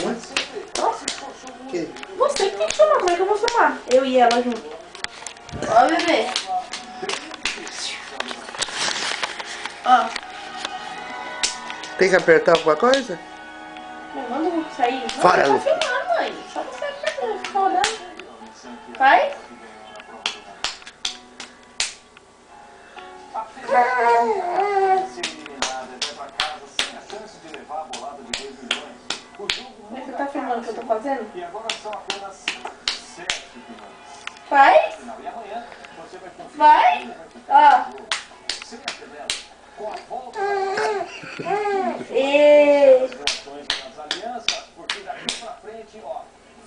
Nossa, Que? você que tem que filmar, como é que eu vou filmar? Eu e ela junto. Ó, bebê. Ó. Tem que apertar alguma coisa? Não, manda eu sair. Não, Fora, tá Lu. filmando, mãe. Só você ficar olhando. Vai. Mas você tá filmando o que eu tô fazendo? Vai. Vai. Ó. E...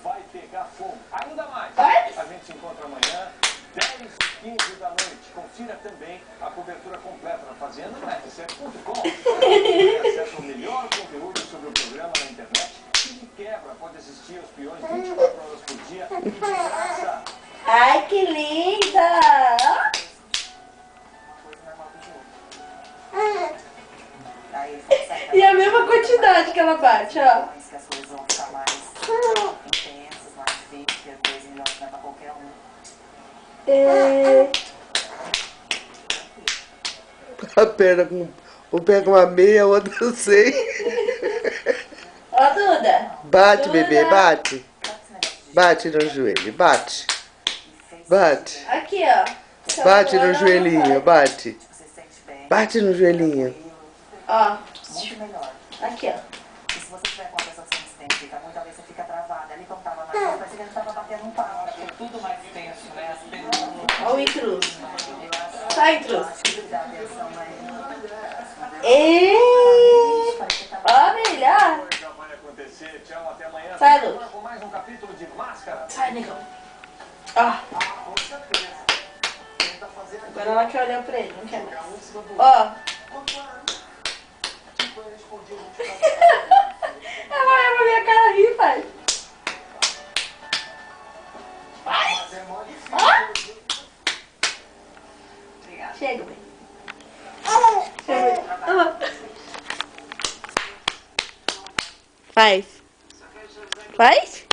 Vai pegar fogo. Ainda mais. Vai. A gente se encontra amanhã, 10h15 da noite. Confira também a cobertura completa na Fazenda no RC.com. Acesse o melhor conteúdo sobre o programa na internet. E de quebra, pode assistir aos peões 24 horas por dia e de graça. Ai, que linda. E a mesma quantidade que ela bate, ó. É... A perna com... Um pega uma meia, o outro sem. Ó, Duda. Bate, Duda. bebê, bate. Bate no joelho, bate. Bate. Aqui, ó. Bate no joelhinho, bate. Bate no joelhinho. Ó. Muito melhor. Aqui, ó. E se você tiver com uma pessoa que você não se identifica muito, talvez você fica travada. Ali quando tava mais, parecia que ele tava batendo um papo. É tudo mais tenso, né? As perguntas. Ó o intruso. Sai, intruso. Dá atenção, mas... E... Ó, brilha. Já vai acontecer. Tchau, até amanhã. Sai, Lu. Com mais um capítulo de Máscara. Sai, negão. Ó. Agora ela quer olhar pra ele, não quer mais. Ó. Ela olha pra minha cara rir, pai. Vai. Ó. Chega, bem. Chega. Faz. Faz?